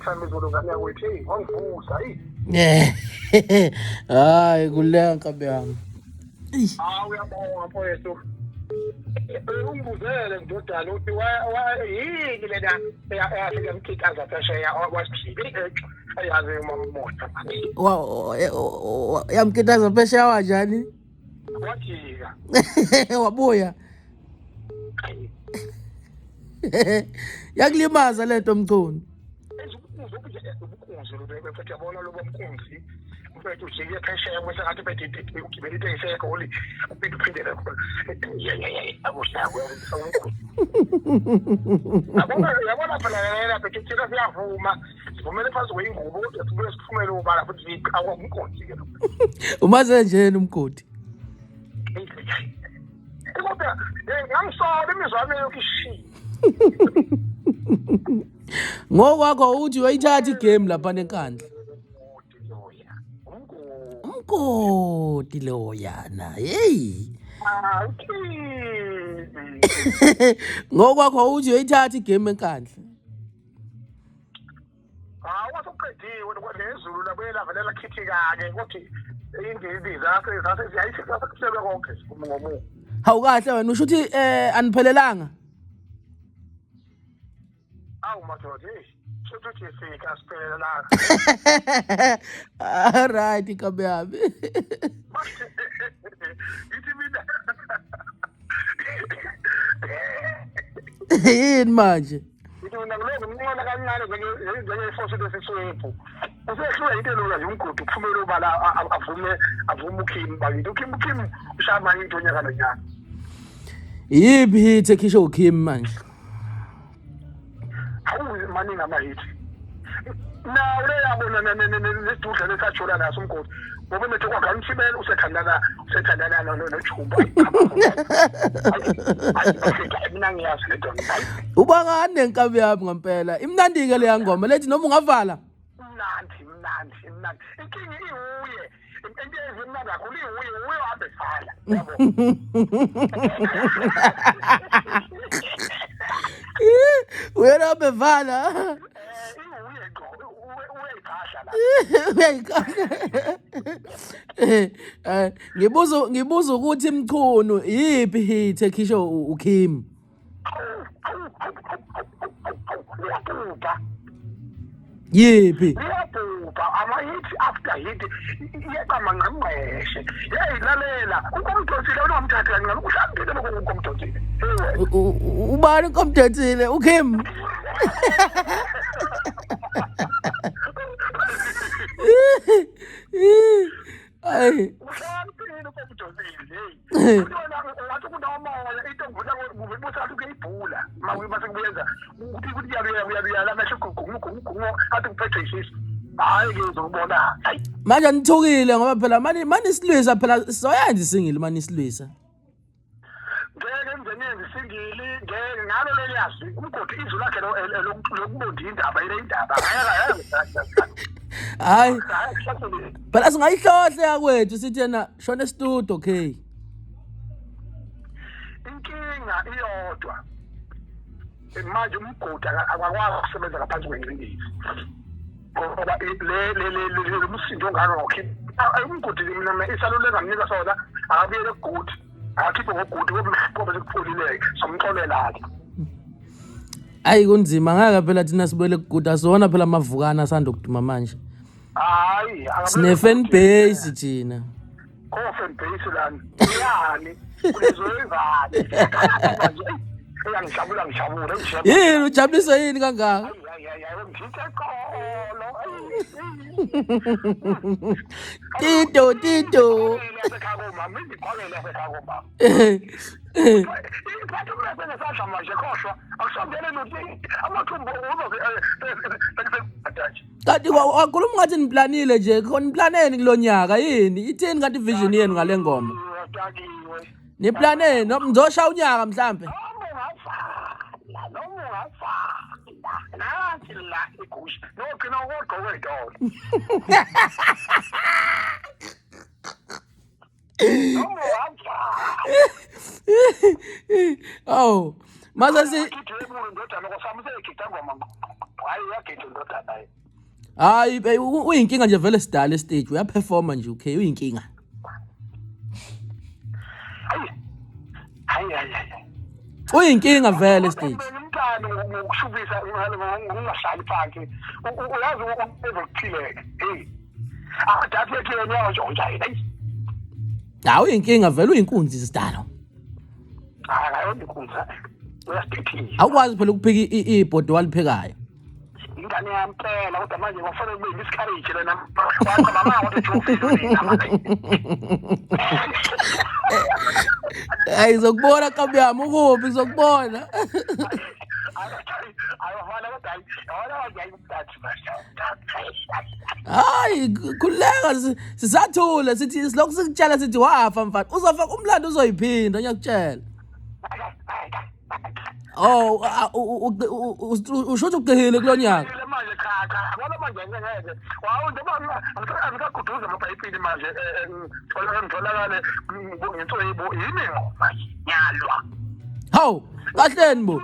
FM izolungana kwethu wangivusa hayi kuleya nkabi yami uyabonga mfowethu ungibuzele ndodana uthi yini lena eyafika mkhithaza phesheya wasiphi ayazi umammoda yamkhithaza phesheya wanjani wajika wabuya yakulimaza lento mchunu ubukhunzi befethu yabona lobo mkhunzi mfethu ujike phesheya kwese ngathi bethe ugibela into eyisekho oli uphindele akusakho yabona phela yena bethu thina siyavuma sivumele phansi kweyingubo kodwa sibuye siphumele ubala futhi akwumkhunzi ke lo umaze njeni umgodi kodwa ngamsola imizwa yami yokushi ngokwakho uthi uyayithatha igame lapha nenkandla umgodi loyana hey ngokwakho uthi uyayithatha igame enkandla wasoqediwe nezulu labuye lavelela khithika-ke ukuthi indidi zase ziyayisekuselwe konke ngomu hawu kahle wena usho ukuthi aniphelelanga awu madoda shuthi uthi sika siphelelanga right nkabi yami ithi mina yini manje ithi mina kuloko mncane kancane njengefosi lesiswephu usehlula into elula nje umgodi uphumele ubala avume ukhimi bakithi ukhimi ushama into onyaka nonyaka yiphi hit ekhisho ukhimi manje awu maningi amahithi nawe leyabona nesidudla lesajola naso umgodi ngoba methe kwakha umthibela usethandana noJumba mina ngiyazi le nto ubangani nenkabi yami ngempela imnandi-ke leya ngoma lethi noma ungavala mnandi inkinga iwuye into ezimnandi kakhulu iwuye uhambe vala yabo wena hambe vala ngibuza ukuthi mchunu yiphi hit ekhisho uKhim yiphi uyabhuba ama-hit after hit iyaqama ngqangqeshe yayilalela ukomdonsile unomthatha kancane uhlambile ukomdonsile ubani ukomdonsile uKhim ay uhlambile ukomdonsile hey wathi kunomoya into ngivula kubusathi ukuyibhula mawuba sekuyenza ukuthi uyabuyala amehlo gugu athi kuphethwe isisu hayi ke uzobona hayi manje nithukile ngoba phela mani silwisa phela soyenza isingili mani silwisa ngeke ngenze isingili ngeke ngalo leliyazi umgodi izwi lakhe lokubondi indaba ile indaba hayi phela singayihlohle yakwethu sithi yena shona estudio okay inkinga iyodwa manje umgodi akakwazi ukusebenza ngaphansi kwengcindezi ngoba le umsindo ngalo umgodi mina isaluleka mnika sona akabuyele egudi akhiphe ngogudi ngoba sekupholileke somxolela-ke hayi kunzima ngaka phela thina sibuyele egudi asona phela amavukana asanda ukuduma manje hayi sine-fan base thina fan base lani yani kulezoyivani ngijabula yini ujabuliswa yini kangaka Tito kanti wakhuluma ngathi niplanile nje khona niplaneni kulonyaka yini ithini kanti vision yenu ngale ngoma niplaneni nizosha unyaka mhlambe nathi la igusha nogcina ukugqoka idolo oh mase si ndodana kwasamuse ikhitha ngoma hayi uyagida indodana hayi hayi uyinkinga nje vele sidala stage uyaperforma nje okay uyinkinga hayi uyinkinga vele stage umntana ngokushubisa ungahlali phansi uyazi uzokuphileka adathi yakhe yona njani hayi uyinkinga vele uyinkunzi sidala hayi unkunza uyasithini awukwazi phela ukuphika ibhodi waliphekayo ingane yampela kodwa manje kufanele kube discourage lena mama wathi ufisa hayi zokubona kambe yami ukuphi ngizokubona hayi khuleka sisathule sithi silokhu sikutshela sithi wafa mfana uzofaka umlando uzoyiphinda ngiyakutshela usho ukuthi uqehile kulonyaka manje cha ngoba manje ngeke njengoba angikaguduza amabhayibheli manje ngitholakale ngento yini ngoma nyalwa hawu kahleni bo